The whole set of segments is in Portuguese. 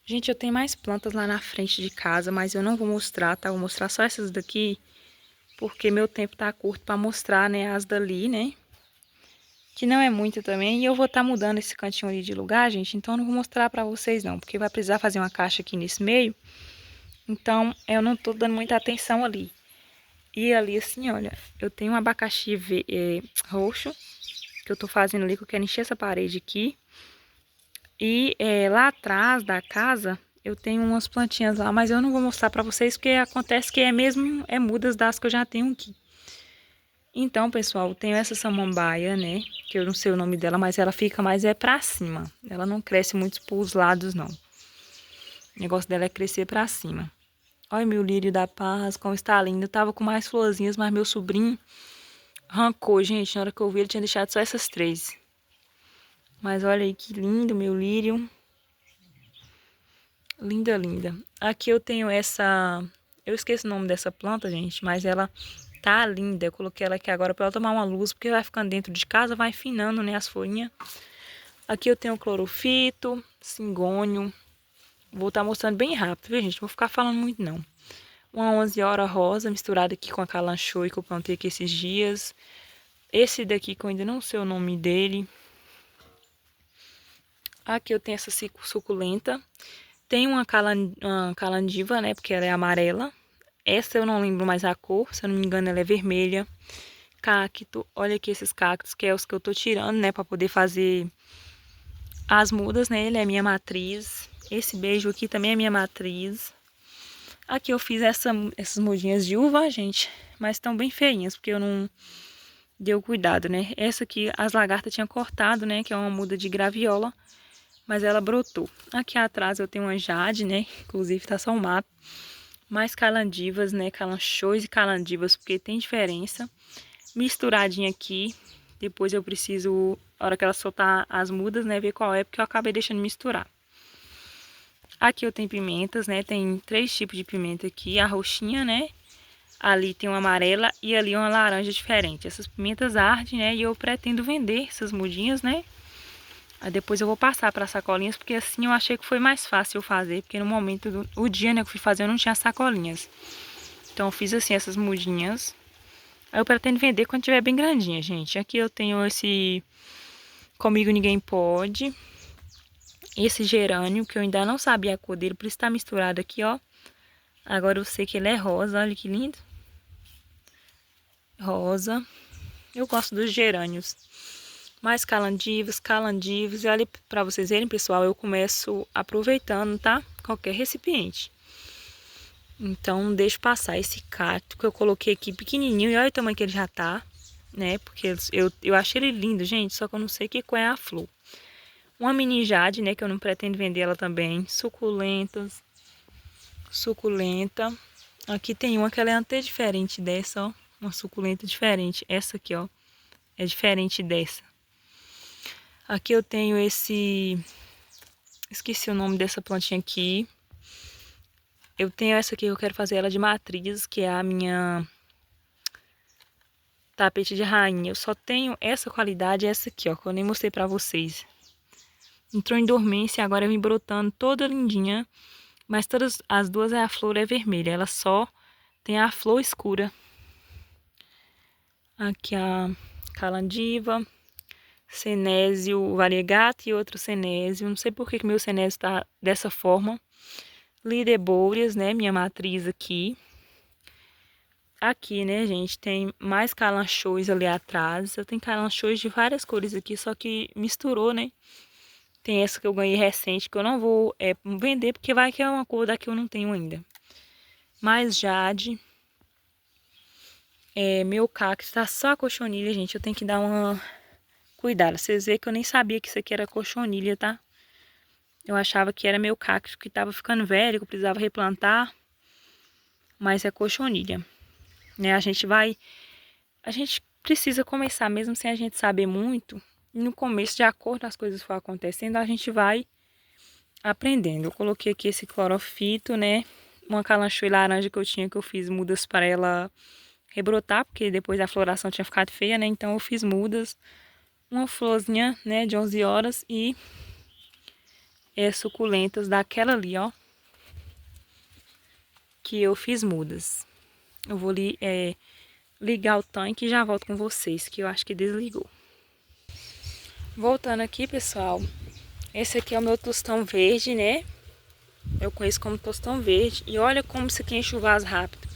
Gente, eu tenho mais plantas lá na frente de casa, mas eu não vou mostrar, tá? Vou mostrar só essas daqui, porque meu tempo tá curto pra mostrar, né, as dali, né? Que não é muito também, e eu vou estar mudando esse cantinho ali de lugar, gente, então eu não vou mostrar pra vocês não, porque vai precisar fazer uma caixa aqui nesse meio, então eu não tô dando muita atenção ali. E ali, assim, olha, eu tenho um abacaxi roxo, que eu tô fazendo ali, que eu quero encher essa parede aqui. E lá atrás da casa, eu tenho umas plantinhas lá, mas eu não vou mostrar pra vocês, porque acontece que é mudas das que eu já tenho aqui. Então, pessoal, eu tenho essa samambaia, né, que eu não sei o nome dela, mas ela fica mais pra cima. Ela não cresce muito pros lados, não. O negócio dela é crescer pra cima. Olha meu lírio da paz, como está lindo. Eu tava com mais florzinhas, mas meu sobrinho arrancou, gente. Na hora que eu vi, ele tinha deixado só essas três. Mas olha aí que lindo, meu lírio. Linda, linda. Aqui eu tenho essa... Eu esqueço o nome dessa planta, gente, mas ela tá linda. Eu coloquei ela aqui agora pra ela tomar uma luz, porque vai ficando dentro de casa, vai finando, né, as folhinhas. Aqui eu tenho clorofito, cingônio. Vou estar mostrando bem rápido, viu, gente? Não vou ficar falando muito, não. Uma 11 hora rosa, misturada aqui com a calanchoe que eu plantei aqui esses dias. Esse daqui que eu ainda não sei o nome dele. Aqui eu tenho essa suculenta. Tem uma calandiva, né, porque ela é amarela. Essa eu não lembro mais a cor, se eu não me engano ela é vermelha. Cacto, olha aqui esses cactos, que é os que eu tô tirando, né, pra poder fazer as mudas, né, ele é minha matriz. Esse beijo aqui também é minha matriz. Aqui eu fiz essas mudinhas de uva, gente, mas estão bem feinhas, porque eu não deu cuidado, né. Essa aqui as lagartas tinham cortado, né, que é uma muda de graviola, mas ela brotou. Aqui atrás eu tenho uma jade, né, inclusive tá só um mato. Mais calandivas, né, calanchoes e calandivas, porque tem diferença. Misturadinha aqui, depois eu preciso, na hora que ela soltar as mudas, né, ver qual é, porque eu acabei deixando misturar. Aqui eu tenho pimentas, né, tem 3 tipos de pimenta aqui, a roxinha, né, ali tem uma amarela e ali uma laranja diferente. Essas pimentas ardem, né, e eu pretendo vender essas mudinhas, né. Aí depois eu vou passar para sacolinhas, porque assim eu achei que foi mais fácil eu fazer, porque no momento do dia, né, que eu fui fazer eu não tinha sacolinhas. Então eu fiz assim essas mudinhas. Aí eu pretendo vender quando tiver bem grandinha, gente. Aqui eu tenho esse Comigo Ninguém Pode. Esse gerânio, que eu ainda não sabia a cor dele, por isso tá misturado aqui, ó. Agora eu sei que ele é rosa, olha que lindo. Rosa. Eu gosto dos gerânios. Mais calandivos, calandivos. E olha, pra vocês verem, pessoal, eu começo aproveitando, tá? Qualquer recipiente. Então, deixo passar esse cacto que eu coloquei aqui pequenininho. E olha o tamanho que ele já tá, né? Porque eu achei ele lindo, gente. Só que eu não sei que qual é a flor. Uma mini jade, né? Que eu não pretendo vender ela também. Suculentas. Suculenta. Aqui tem uma que ela é até diferente dessa, ó. Uma suculenta diferente. Essa aqui, ó. É diferente dessa. Aqui eu tenho esse... Esqueci o nome dessa plantinha aqui. Eu tenho essa aqui que eu quero fazer ela de matriz, que é a minha tapete de rainha. Eu só tenho essa qualidade, essa aqui, ó, que eu nem mostrei pra vocês. Entrou em dormência e agora vem brotando toda lindinha. Mas todas as duas a flor é vermelha, ela só tem a flor escura. Aqui a calandiva, Senésio variegata e outro Senésio. Não sei por que meu Senésio tá dessa forma. Lideboureas, né, minha matriz aqui. Aqui, né, gente, tem mais calanchoes ali atrás. Eu tenho calanchoes de várias cores aqui, só que misturou, né? Tem essa que eu ganhei recente, que eu não vou vender, porque vai que é uma cor da que eu não tenho ainda. Mais jade. Meu cacto tá só a cochonilha, gente. Eu tenho que dar uma cuidado. Vocês veem que eu nem sabia que isso aqui era cochonilha, tá? Eu achava que era meu cacto que tava ficando velho, que eu precisava replantar. Mas é cochonilha. Né? A gente precisa começar, mesmo sem a gente saber muito. E no começo, de acordo com as coisas que for acontecendo, a gente vai aprendendo. Eu coloquei aqui esse clorofito, né? Uma calanchoe laranja que eu tinha, que eu fiz mudas para ela rebrotar, porque depois a floração tinha ficado feia, né? Então eu fiz mudas. Uma florzinha, né, de 11 horas e suculentas daquela ali, ó. Que eu fiz mudas. Eu vou ligar o tanque e já volto com vocês, que eu acho que desligou. Voltando aqui, pessoal. Esse aqui é o meu tostão verde, né? Eu conheço como tostão verde. E olha como isso aqui enche o vaso rápido.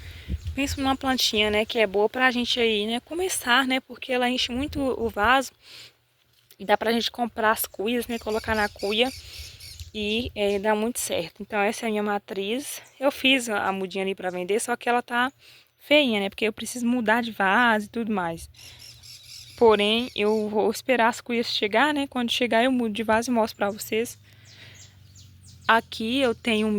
Pensa numa plantinha, né, que é boa pra gente aí, né, começar, né, porque ela enche muito o vaso. E dá pra gente comprar as cuias, né, colocar na cuia e dá muito certo. Então essa é a minha matriz. Eu fiz a mudinha ali pra vender, só que ela tá feinha, né, porque eu preciso mudar de vaso e tudo mais. Porém, eu vou esperar as cuias chegar, né, quando chegar eu mudo de vaso e mostro pra vocês. Aqui eu tenho o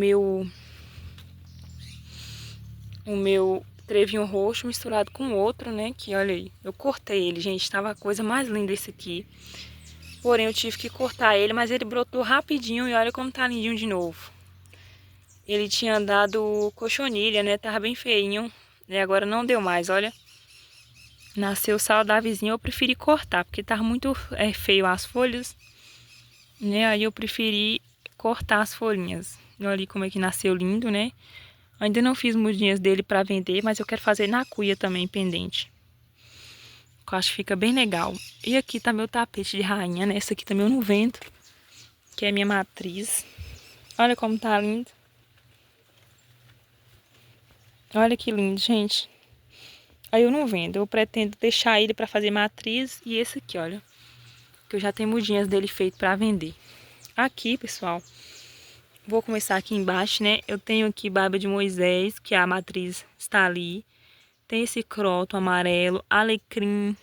meu trevinho roxo misturado com outro, né, que olha aí, eu cortei ele, gente, tava a coisa mais linda esse aqui. Porém, eu tive que cortar ele, mas ele brotou rapidinho e olha como tá lindinho de novo. Ele tinha dado cochonilha, né? Tava bem feinho. E agora não deu mais, olha. Nasceu saudávelzinho. Eu preferi cortar, porque tava muito feio as folhas. Né? Aí eu preferi cortar as folhinhas. Olha ali como é que nasceu lindo, né? Ainda não fiz mudinhas dele pra vender, mas eu quero fazer na cuia também, pendente. Eu acho que fica bem legal. E aqui tá meu tapete de rainha, né? Esse aqui também eu não vendo, que é minha matriz. Olha como tá lindo. Olha que lindo, gente. Aí eu não vendo, eu pretendo deixar ele pra fazer matriz. E esse aqui, olha, que eu já tenho mudinhas dele feito pra vender. Aqui, pessoal, vou começar aqui embaixo, né? Eu tenho aqui Barba de Moisés, que a matriz está ali. Tem esse croto amarelo, alecrim.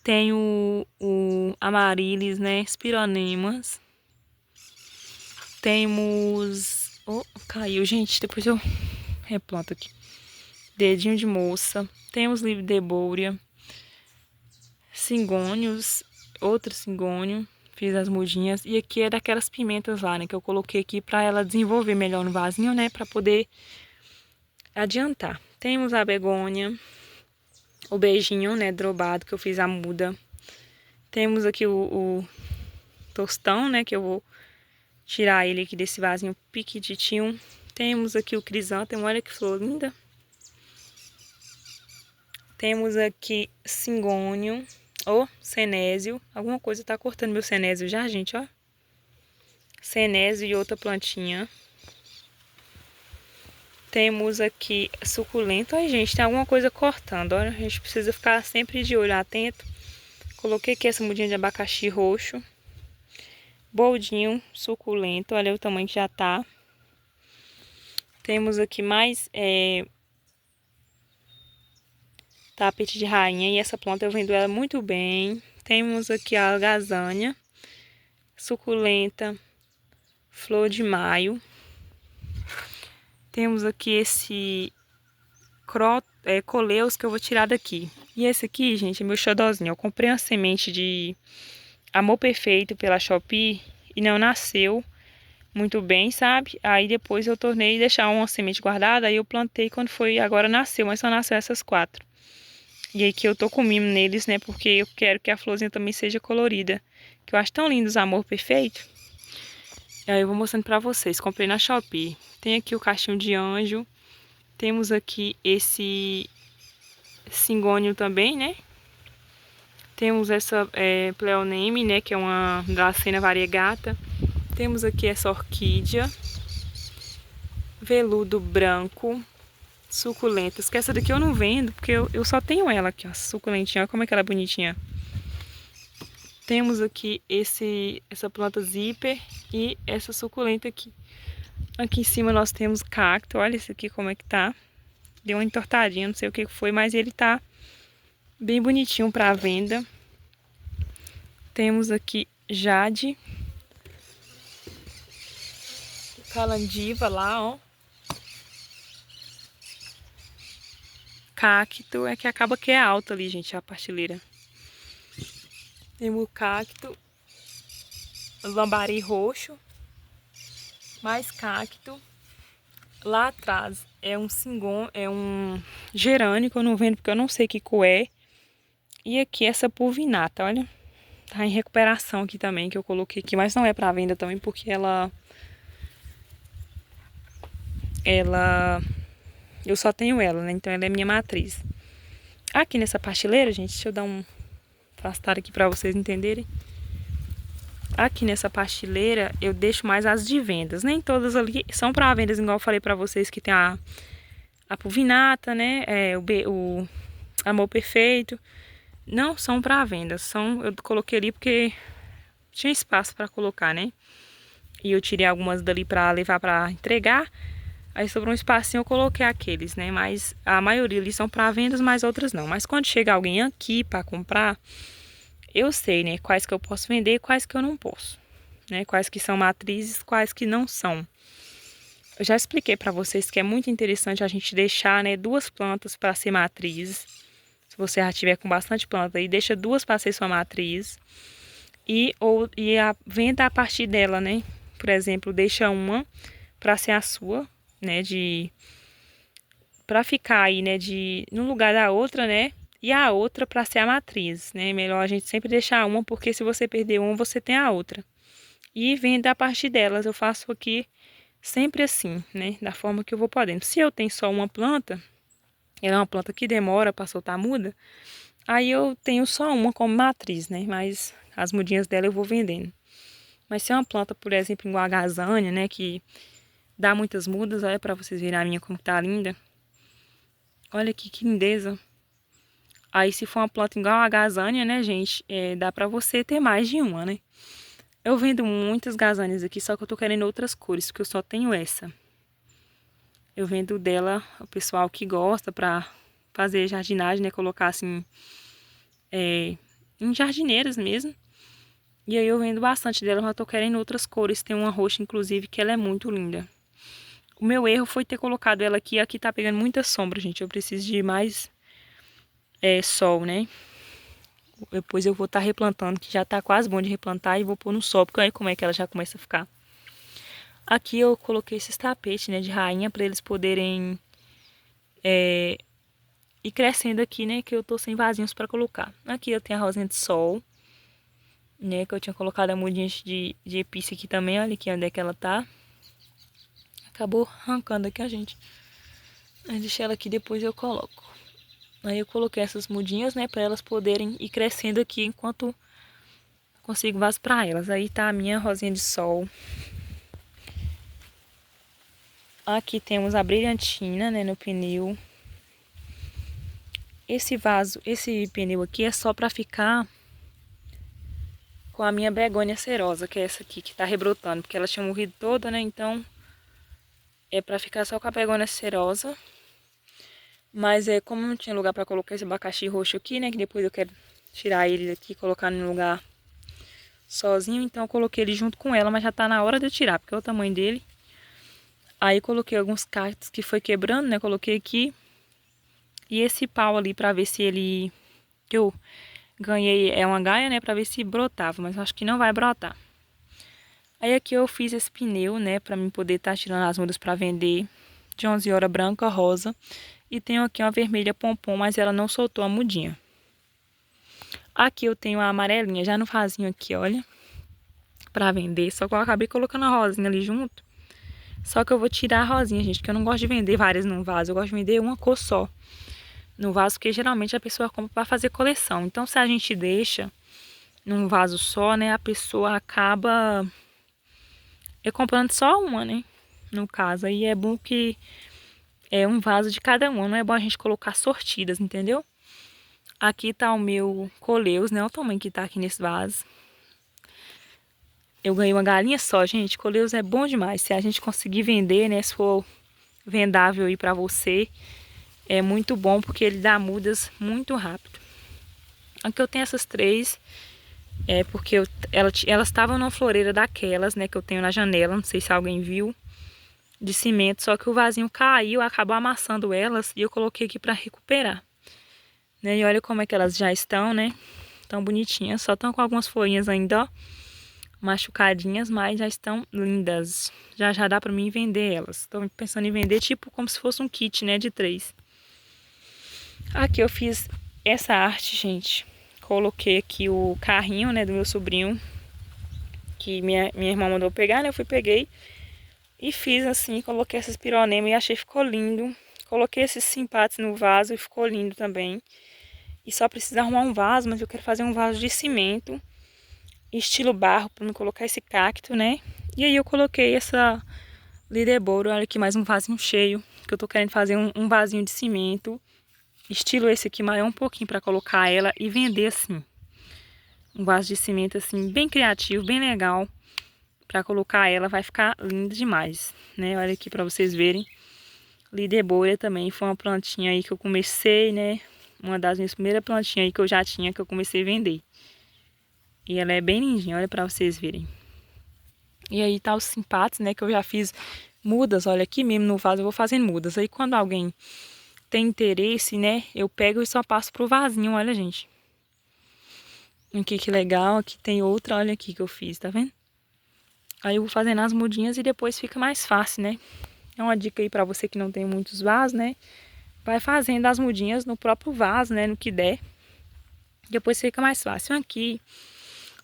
Tenho o amaryllis, né? Espironemas. Temos... Oh, caiu, gente. Depois eu replanto aqui. Dedinho de moça. Temos Lividebouria. Cingônios. Outro cingônio. Fiz as mudinhas. E aqui é daquelas pimentas lá, né? Que eu coloquei aqui pra ela desenvolver melhor no vasinho, né? Pra poder adiantar. Temos a begônia. O beijinho, né? Drobado, que eu fiz a muda. Temos aqui o tostão, né? Que eu vou tirar ele aqui desse vasinho piquititinho. Temos aqui o crisântemo, olha que flor linda. Temos aqui cingônio, ou cenésio. Alguma coisa tá cortando meu cenésio já, gente, ó. Cenésio e outra plantinha. Temos aqui suculento. Ai, gente, tem alguma coisa cortando, olha. A gente precisa ficar sempre de olho atento. Coloquei aqui essa mudinha de abacaxi roxo. Boldinho suculento, olha o tamanho que já tá. Temos aqui mais tapete de rainha, e essa planta eu vendo ela muito bem. Temos aqui a algazânia, suculenta, flor de maio. Temos aqui esse coleus que eu vou tirar daqui. E esse aqui, gente, é meu xodózinho. Eu comprei uma semente de amor perfeito pela Shopee e não nasceu muito bem, sabe? Aí depois eu tornei deixar uma semente guardada, aí eu plantei quando foi, agora nasceu, mas só nasceu essas 4. E aí que eu tô com mimo neles, né? Porque eu quero que a florzinha também seja colorida. Que eu acho tão lindo os amor perfeito. E aí eu vou mostrando pra vocês. Comprei na Shopee. Tem aqui o cachinho de anjo. Temos aqui esse cingônio também, né? Temos essa pleoneme, né? Que é uma Dracena variegata. Temos aqui essa orquídea. Veludo branco. Suculentas, que essa daqui eu não vendo, porque eu só tenho ela aqui, ó, suculentinha, olha como é que ela é bonitinha. Temos aqui essa planta zíper e essa suculenta aqui. Aqui em cima nós temos cacto, olha esse aqui como é que tá. Deu uma entortadinha, não sei o que foi, mas ele tá bem bonitinho pra venda. Temos aqui jade. Calandiva lá, ó. Cacto, é que acaba que é alta ali, gente, a partilheira. Temos o cacto, lambari roxo, mais cacto. Lá atrás é um gerânio que eu não vendo porque eu não sei que cor é. E aqui essa pulvinata, olha. tá em recuperação aqui também, que eu coloquei aqui, mas não é pra venda também, porque eu só tenho ela, né? Então ela é minha matriz. Aqui nessa pasteleira, gente, deixa eu dar um afastar aqui pra vocês entenderem. Aqui nessa pasteleira eu deixo mais as de vendas. Nem todas ali são pra vendas, igual eu falei pra vocês que tem a Pulvinata, né? O Amor Perfeito. Não são pra vendas, eu coloquei ali porque tinha espaço pra colocar, né? E eu tirei algumas dali pra levar pra entregar. Aí sobrou um espacinho, eu coloquei aqueles, né? Mas a maioria ali são pra vendas, mas outras não. Mas quando chega alguém aqui pra comprar, eu sei, né? Quais que eu posso vender e quais que eu não posso. Né? Quais que são matrizes, quais que não são. Eu já expliquei pra vocês que é muito interessante a gente deixar, né, 2 plantas para ser matrizes. Se você já tiver com bastante planta aí, deixa 2 para ser sua matriz. E venda a partir dela, né? Por exemplo, deixa uma para ser a sua, né? Para ficar aí, né? No lugar da outra, né? E a outra para ser a matriz, né? Melhor a gente sempre deixar uma, porque se você perder uma, você tem a outra. E venda a partir delas. Eu faço aqui sempre assim, né? Da forma que eu vou podendo. Se eu tenho só uma planta, ela é uma planta que demora para soltar muda, aí eu tenho só uma como matriz, né? Mas as mudinhas dela eu vou vendendo. Mas se é uma planta, por exemplo, igual a gazânia, né? Que dá muitas mudas, olha pra vocês verem a minha como tá linda. Olha aqui que lindeza. Aí se for uma planta igual a gazânia, né, gente? Dá pra você ter mais de uma, né? Eu vendo muitas gazânias aqui, só que eu tô querendo outras cores, porque eu só tenho essa. Eu vendo dela o pessoal que gosta pra fazer jardinagem, né? Colocar assim, em jardineiras mesmo. E aí eu vendo bastante dela, mas tô querendo outras cores. Tem uma roxa, inclusive, que ela é muito linda. O meu erro foi ter colocado ela aqui. Aqui tá pegando muita sombra, gente. Eu preciso de mais sol, né? Depois eu vou estar replantando, que já tá quase bom de replantar. E vou pôr no sol, porque aí como é que ela já começa a ficar. Aqui eu coloquei esses tapetes, né, de rainha, pra eles poderem ir crescendo aqui, né? Que eu tô sem vasinhos pra colocar. Aqui eu tenho a rosinha de sol, né? Que eu tinha colocado a mudinha de epícia aqui também. Olha aqui onde é que ela tá. Acabou arrancando aqui a gente. Aí deixei ela aqui, depois eu coloco. Aí eu coloquei essas mudinhas, né, para elas poderem ir crescendo aqui enquanto consigo vaso para elas. Aí tá a minha rosinha de sol. Aqui temos a brilhantina, né, no pneu. Esse pneu aqui é só para ficar com a minha begônia cerosa, que é essa aqui que tá rebrotando, porque ela tinha morrido toda, né, então é para ficar só com a begônia cerosa. Mas como não tinha lugar para colocar esse abacaxi roxo aqui, né? Que depois eu quero tirar ele daqui e colocar no lugar sozinho. Então eu coloquei ele junto com ela, mas já tá na hora de eu tirar, porque é o tamanho dele. Aí coloquei alguns cactos que foi quebrando, né? Coloquei aqui. E esse pau ali pra ver se ele... Que eu ganhei uma gaia, né? Pra ver se brotava, mas eu acho que não vai brotar. Aí aqui eu fiz esse pneu, né? Pra mim poder estar tirando as mudas pra vender. De 11 horas branca, rosa. E tenho aqui uma vermelha pompom, mas ela não soltou a mudinha. Aqui eu tenho a amarelinha, já no vasinho aqui, olha. Pra vender, só que eu acabei colocando a rosinha ali junto. Só que eu vou tirar a rosinha, gente, porque eu não gosto de vender várias num vaso. Eu gosto de vender uma cor só no vaso, porque geralmente a pessoa compra pra fazer coleção. Então se a gente deixa num vaso só, né, a pessoa acaba comprando só uma, né, no caso. Aí é bom que é um vaso de cada uma, não é bom a gente colocar sortidas, entendeu? Aqui tá o meu coleus, né? Olha o tamanho que tá aqui nesse vaso. Eu ganhei uma galinha só, gente. Coleus é bom demais. Se a gente conseguir vender, né? Se for vendável aí pra você, é muito bom porque ele dá mudas muito rápido. Aqui eu tenho essas 3. Porque elas estavam numa floreira daquelas, né? Que eu tenho na janela. Não sei se alguém viu. De cimento. Só que o vasinho caiu, acabou amassando elas. E eu coloquei aqui pra recuperar. Né? E olha como é que elas já estão, né? Tão bonitinhas. Só estão com algumas folhinhas ainda, ó. Machucadinhas, mas já estão lindas. Já dá pra mim vender elas. Estou pensando em vender tipo como se fosse um kit, né? De 3. Aqui eu fiz essa arte, gente. Coloquei aqui o carrinho, né, do meu sobrinho, que minha irmã mandou pegar, né? Eu fui, peguei e fiz assim, coloquei essas pironema e achei que ficou lindo. Coloquei esses simpates no vaso e ficou lindo também. E só precisa arrumar um vaso, mas eu quero fazer um vaso de cimento, estilo barro, para não colocar esse cacto, né? E aí eu coloquei essa Lideboro, olha aqui, mais um vasinho cheio, que eu tô querendo fazer um vasinho de cimento, estilo esse aqui, maior um pouquinho, para colocar ela e vender assim. Um vaso de cimento assim, bem criativo, bem legal, para colocar ela, vai ficar lindo demais, né? Olha aqui para vocês verem. Lideboro também foi uma plantinha aí que eu comecei, né? Uma das minhas primeiras plantinhas aí que eu já tinha, que eu comecei a vender. E ela é bem lindinha, olha para vocês verem. E aí tá os simpates, né, que eu já fiz mudas, olha aqui mesmo no vaso eu vou fazendo mudas. Aí quando alguém tem interesse, né, eu pego e só passo pro vasinho, olha gente. Aqui que legal, aqui tem outra, olha aqui que eu fiz, tá vendo? Aí eu vou fazendo as mudinhas e depois fica mais fácil, né? É uma dica aí pra você que não tem muitos vasos, né? Vai fazendo as mudinhas no próprio vaso, né, no que der. Depois fica mais fácil. Aqui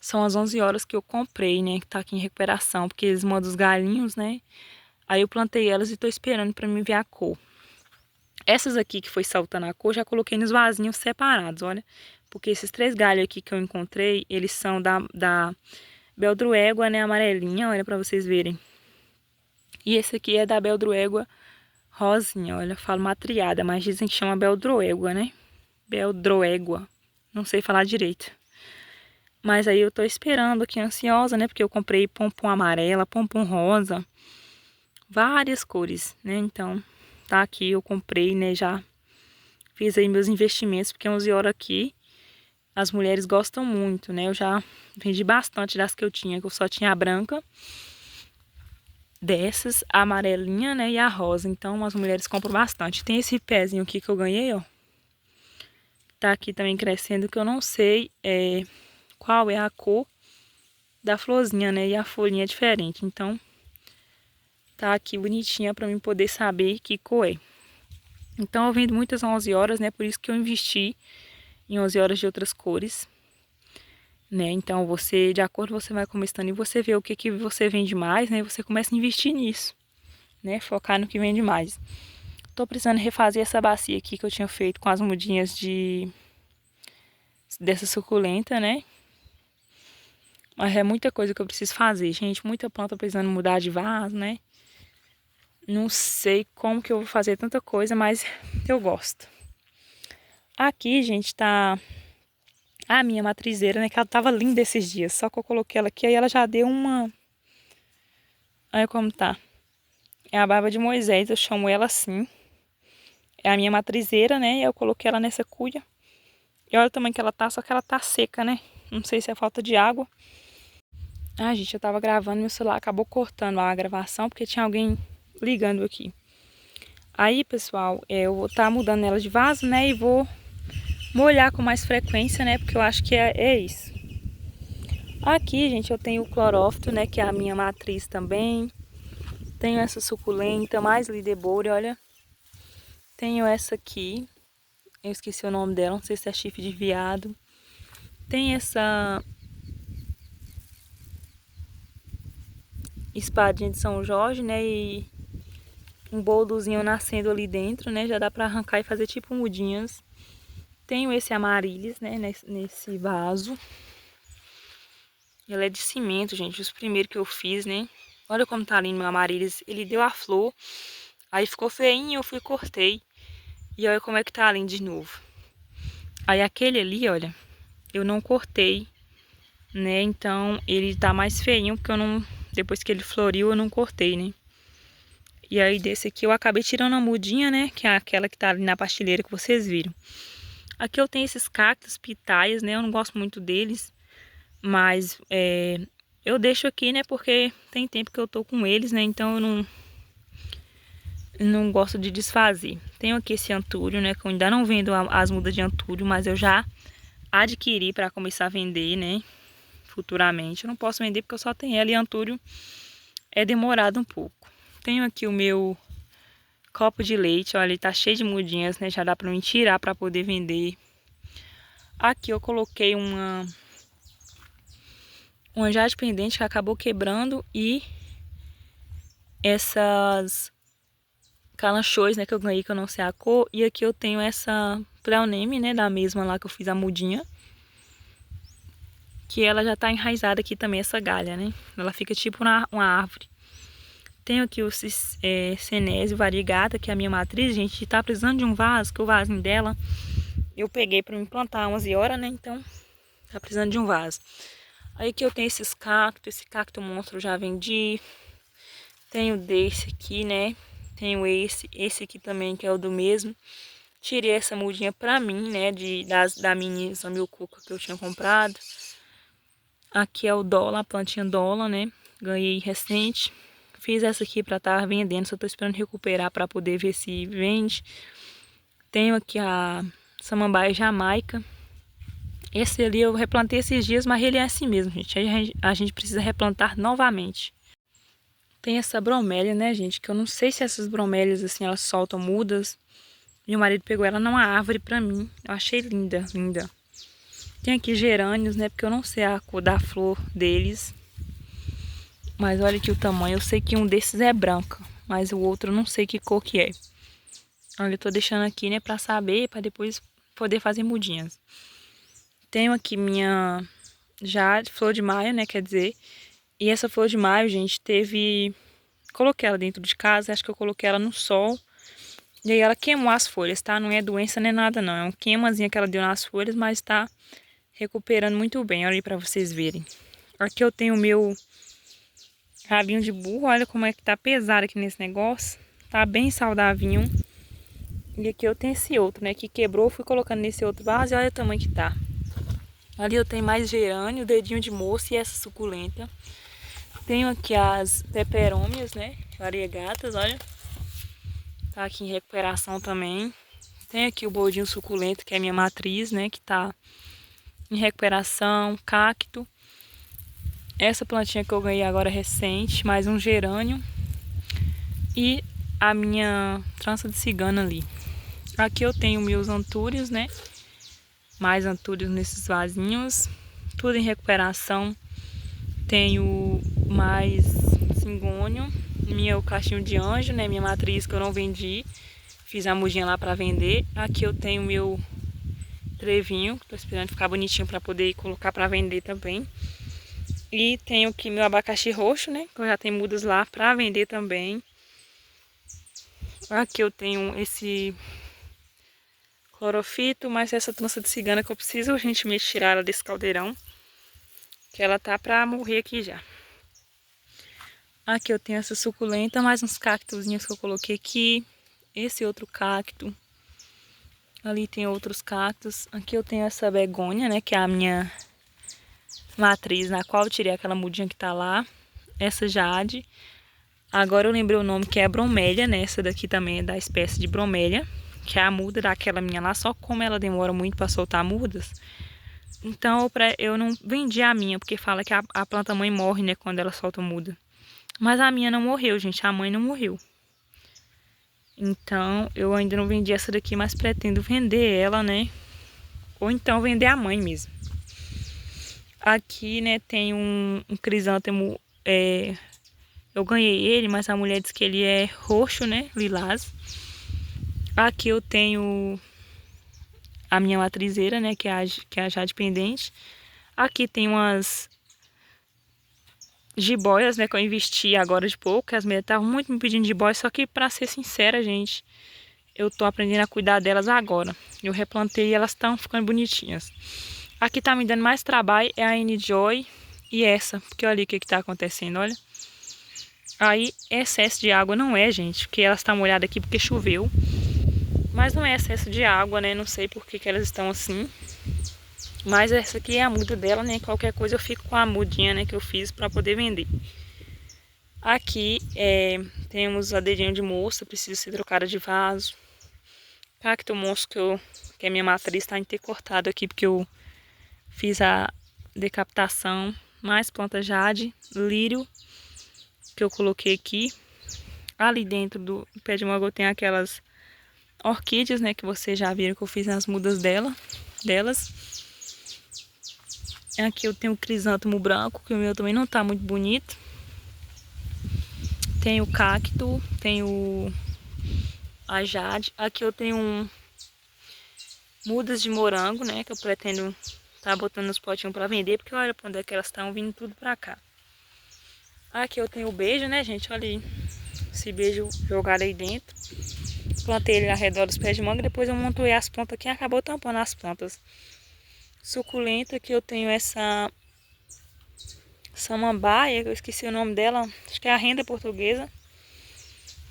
são as 11 horas que eu comprei, né, que tá aqui em recuperação, porque eles mandam os galinhos, né? Aí eu plantei elas e tô esperando pra mim ver a cor. Essas aqui que foi saltando a cor, já coloquei nos vasinhos separados, olha. Porque esses 3 galhos aqui que eu encontrei, eles são da Beldroégua, né, amarelinha, olha pra vocês verem. E esse aqui é da Beldroégua rosinha, olha, eu falo matriada, mas dizem que chama Beldroégua, né? Beldroégua, não sei falar direito. Mas aí eu tô esperando aqui, ansiosa, né, porque eu comprei pompom amarela, pompom rosa, várias cores, né, então tá aqui, eu comprei, né, já fiz aí meus investimentos, porque 11 horas aqui as mulheres gostam muito, né, eu já vendi bastante das que eu tinha, que eu só tinha a branca, dessas, a amarelinha, né, e a rosa, então as mulheres compram bastante. Tem esse pezinho aqui que eu ganhei, ó, tá aqui também crescendo, que eu não sei qual é a cor da florzinha, né, e a folhinha é diferente, então tá aqui bonitinha pra mim poder saber que cor é. Então eu vendo muitas 11 horas, né? Por isso que eu investi em 11 horas de outras cores, né? Então você, de acordo, você vai começando e você vê o que que você vende mais, né? E você começa a investir nisso, né? Focar no que vende mais. Tô precisando refazer essa bacia aqui que eu tinha feito com as mudinhas dessa suculenta, né? Mas é muita coisa que eu preciso fazer, gente. Muita planta precisando mudar de vaso, né? Não sei como que eu vou fazer tanta coisa, mas eu gosto. Aqui, gente, tá a minha matrizeira, né? Que ela tava linda esses dias. Só que eu coloquei ela aqui, aí ela já deu uma... Olha como tá. É a barba de Moisés, eu chamo ela assim. É a minha matrizeira, né? E eu coloquei ela nessa cuia. E olha o tamanho que ela tá, só que ela tá seca, né? Não sei se é falta de água. Ah, gente, eu tava gravando, meu celular acabou cortando a gravação, porque tinha alguém ligando aqui. Aí, pessoal, eu vou estar mudando ela de vaso, né? E vou molhar com mais frequência, né? Porque eu acho que é isso. Aqui, gente, eu tenho o clorófito, né? Que é a minha matriz também. Tenho essa suculenta, mais Lideboro, olha. Tenho essa aqui. Eu esqueci o nome dela, não sei se é chifre de veado. Tem essa espadinha de São Jorge, né? E um boldozinho nascendo ali dentro, né? Já dá pra arrancar e fazer tipo mudinhas. Tenho esse amaryllis, né? Nesse vaso. Ele é de cimento, gente. Os primeiros que eu fiz, né? Olha como tá lindo meu amaryllis. Ele deu a flor. Aí ficou feinho, eu fui e cortei. E olha como é que tá lindo de novo. Aí aquele ali, olha, eu não cortei, né? Então ele tá mais feinho, porque eu não... Depois que ele floriu, eu não cortei, né? E aí desse aqui eu acabei tirando a mudinha, né? Que é aquela que tá ali na pastilheira que vocês viram. Aqui eu tenho esses cactos pitaias, né? Eu não gosto muito deles. Mas eu deixo aqui, né? Porque tem tempo que eu tô com eles, né? Então eu não gosto de desfazer. Tenho aqui esse antúrio, né? Que eu ainda não vendo as mudas de antúrio, mas eu já adquiri para começar a vender, né? Futuramente. Eu não posso vender porque eu só tenho ela e antúrio é demorado um pouco. Tenho aqui o meu copo de leite, olha, ele tá cheio de mudinhas, né? Já dá para mim tirar para poder vender. Aqui eu coloquei uma jade pendente que acabou quebrando e essas calanchões, né, que eu ganhei, que eu não sei a cor. E aqui eu tenho essa pleoneme, né, da mesma lá que eu fiz a mudinha. Que ela já tá enraizada aqui também, essa galha, né? Ela fica tipo uma árvore. Tenho aqui o Cenésio variegata, que é a minha matriz. Gente, tá precisando de um vaso, que o vasinho dela eu peguei pra me plantar 11 horas, né? Então, tá precisando de um vaso. Aí aqui eu tenho esses cactos. Esse cacto monstro eu já vendi. Tenho desse aqui, né? Tenho esse aqui também, que é o do mesmo. Tirei essa mudinha pra mim, né? Da mini Zamioculca que eu tinha comprado. Aqui é o dólar, a plantinha dólar, né? Ganhei recente. Fiz essa aqui pra estar vendendo, só tô esperando recuperar pra poder ver se vende. Tenho aqui a samambaia jamaica. Esse ali eu replantei esses dias, mas ele é assim mesmo, gente. Aí a gente precisa replantar novamente. Tem essa bromélia, né, gente? Que eu não sei se essas bromélias, assim, elas soltam mudas. Meu marido pegou ela numa árvore pra mim. Eu achei linda, linda. Tem aqui gerânios, né? Porque eu não sei a cor da flor deles. Mas olha aqui o tamanho. Eu sei que um desses é branco, mas o outro eu não sei que cor que é. Olha, eu tô deixando aqui, né, pra saber, pra depois poder fazer mudinhas. Tenho aqui minha flor de maio, né, quer dizer. E essa flor de maio, gente, coloquei ela dentro de casa, acho que eu coloquei ela no sol. E aí ela queimou as folhas, tá? Não é doença nem nada, não. É um queimazinho que ela deu nas folhas, mas tá recuperando muito bem. Olha aí pra vocês verem. Aqui eu tenho o meu rabinho de burro. Olha como é que tá pesado aqui nesse negócio. Tá bem saudavinho. E aqui eu tenho esse outro, né? Que quebrou, fui colocando nesse outro vaso e olha o tamanho que tá. Ali eu tenho mais gerânio, dedinho de moça e essa suculenta. Tenho aqui as peperômias, né? Variegatas, olha. Tá aqui em recuperação também. Tem aqui o boldinho suculento, que é a minha matriz, né? Que tá em recuperação. Cacto. Essa plantinha que eu ganhei agora recente. Mais um gerânio. E a minha trança de cigana ali. Aqui eu tenho meus antúrios, né? Mais antúrios nesses vasinhos. Tudo em recuperação. Tenho mais cingônio. Meu cachinho de anjo, né? Minha matriz que eu não vendi. Fiz a mudinha lá pra vender. Aqui eu tenho meu trevinho. Tô esperando ficar bonitinho pra poder colocar pra vender também. E tenho aqui meu abacaxi roxo, né? Que eu já tenho mudas lá pra vender também. Aqui eu tenho esse clorofito, mas essa trança de cigana que eu preciso urgentemente tirar ela desse caldeirão. Que ela tá pra morrer aqui já. Aqui eu tenho essa suculenta, mais uns cactozinhos que eu coloquei aqui. Esse outro cacto. Ali tem outros cactos. Aqui eu tenho essa begônia, né? Que é a minha matriz, na qual eu tirei aquela mudinha que tá lá. Essa jade. Agora eu lembrei o nome, que é bromélia, né? Essa daqui também é da espécie de bromélia. Que é a muda daquela minha lá. Só como ela demora muito pra soltar mudas. Então eu não vendi a minha, porque fala que a planta mãe morre, né? Quando ela solta muda. Mas a minha não morreu, gente. A mãe não morreu. Então, eu ainda não vendi essa daqui, mas pretendo vender ela, né? Ou então vender a mãe mesmo. Aqui, né, tem um crisântemo. Eu ganhei ele, mas a mulher disse que ele é roxo, né? Lilás. Aqui eu tenho a minha matrizeira, né? Que é a jade pendente. Aqui tem umas jiboias, né, que eu investi agora de pouco, que as mulheres estavam muito me pedindo jiboias, só que pra ser sincera, gente, eu tô aprendendo a cuidar delas agora. Eu replantei e elas estão ficando bonitinhas. Aqui tá me dando mais trabalho é a N-Joy e essa, porque olha o que tá acontecendo, olha. Aí, excesso de água não é, gente, porque elas estão molhadas aqui porque choveu. Mas não é excesso de água, né, não sei por que elas estão assim. Mas essa aqui é a muda dela, né? Qualquer coisa eu fico com a mudinha, né? Que eu fiz pra poder vender. Aqui temos a dedinho de moça, precisa ser trocada de vaso. Cacto monstro que é minha matriz, tá intercortado aqui porque eu fiz a decapitação. Mais planta jade, lírio, que eu coloquei aqui. Ali dentro do pé de manga eu tenho aquelas orquídeas, né? Que vocês já viram que eu fiz nas mudas delas. Aqui eu tenho o crisântemo branco, que o meu também não tá muito bonito. Tenho o cacto, tenho a jade. Aqui eu tenho mudas de morango, né, que eu pretendo tá botando nos potinhos pra vender, porque olha pra onde é que elas estão vindo tudo pra cá. Aqui eu tenho o beijo, né, gente, olha aí, esse beijo jogado aí dentro. Plantei ele ao redor dos pés de manga, depois eu montei as plantas aqui e acabou tampando as plantas. Suculenta, que eu tenho essa samambaia, eu esqueci o nome dela, acho que é a renda portuguesa.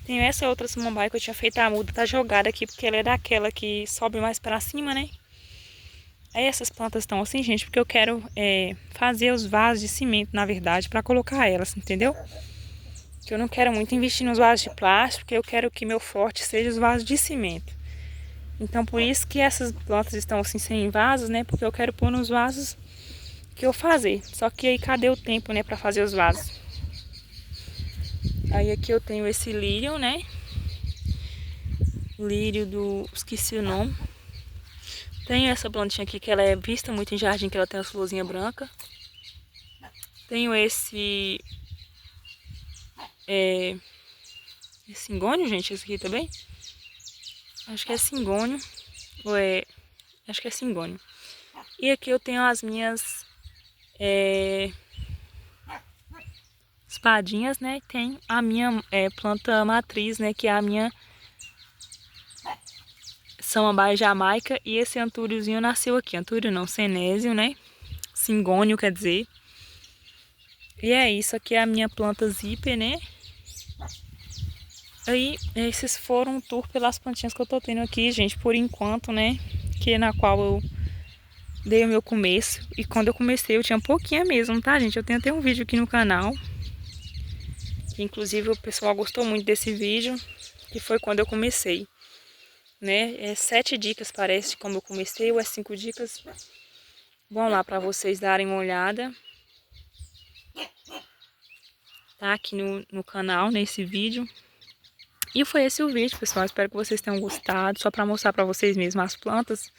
Tenho essa outra samambaia que eu tinha feito a muda, tá jogada aqui, porque ela é daquela que sobe mais pra cima, né? Aí essas plantas estão assim, gente, porque eu quero fazer os vasos de cimento, na verdade, pra colocar elas, entendeu? Que eu não quero muito investir nos vasos de plástico, porque eu quero que meu forte seja os vasos de cimento. Então, por isso que essas plantas estão assim sem vasos, né? Porque eu quero pôr nos vasos que eu fazer. Só que aí cadê o tempo, né, pra fazer os vasos? Aí aqui eu tenho esse lírio, né? Lírio do... esqueci o nome. Tenho essa plantinha aqui que ela é vista muito em jardim, que ela tem as florzinhas brancas. Tenho esse... É cingônio, gente, esse aqui também? Acho que é cingônio. Ou é... acho que é cingônio. E aqui eu tenho as minhas... espadinhas, né? Tem a minha planta matriz, né? Que é a minha samambaia jamaica. E esse antúriozinho nasceu aqui. Antúrio não, senésio, né? Cingônio, quer dizer. E é isso. Aqui é a minha planta zíper, né? Aí, esses foram um tour pelas plantinhas que eu tô tendo aqui, gente, por enquanto, né? Que é na qual eu dei o meu começo. E quando eu comecei eu tinha pouquinha mesmo, tá, gente? Eu tenho até um vídeo aqui no canal. Que, inclusive, o pessoal gostou muito desse vídeo. Que foi quando eu comecei, né? 7 dicas, parece, de como eu comecei. Ou 5 dicas. Vão lá pra vocês darem uma olhada. Tá aqui no canal, nesse vídeo. E foi esse o vídeo, pessoal. Espero que vocês tenham gostado. Só pra mostrar pra vocês mesmo as plantas.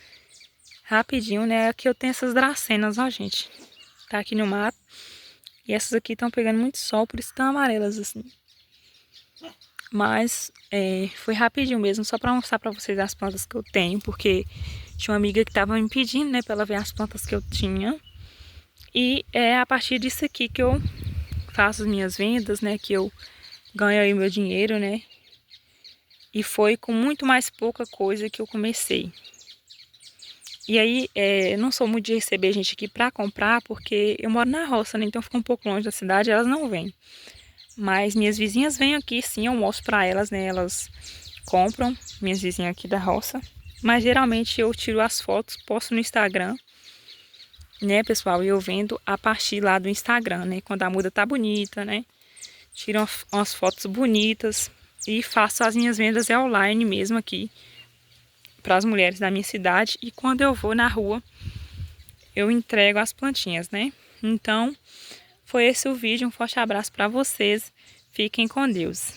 Rapidinho, né? Aqui eu tenho essas dracenas, ó, gente. Tá aqui no mato. E essas aqui estão pegando muito sol, por isso estão amarelas assim. Mas foi rapidinho mesmo, só pra mostrar pra vocês as plantas que eu tenho. Porque tinha uma amiga que tava me pedindo, né, pra ela ver as plantas que eu tinha. E é a partir disso aqui que eu faço as minhas vendas, né, que eu ganho aí o meu dinheiro, né. E foi com muito mais pouca coisa que eu comecei. E aí, eu não sou muito de receber gente aqui pra comprar, porque eu moro na roça, né? Então fica um pouco longe da cidade, elas não vêm. Mas minhas vizinhas vêm aqui, sim, eu mostro pra elas, né? Elas compram, minhas vizinhas aqui da roça. Mas geralmente eu tiro as fotos, posto no Instagram, né, pessoal? E eu vendo a partir lá do Instagram, né? Quando a muda tá bonita, né? Tiro umas fotos bonitas e faço as minhas vendas online mesmo aqui, para as mulheres da minha cidade. E quando eu vou na rua, eu entrego as plantinhas, né? Então, foi esse o vídeo. Um forte abraço para vocês. Fiquem com Deus.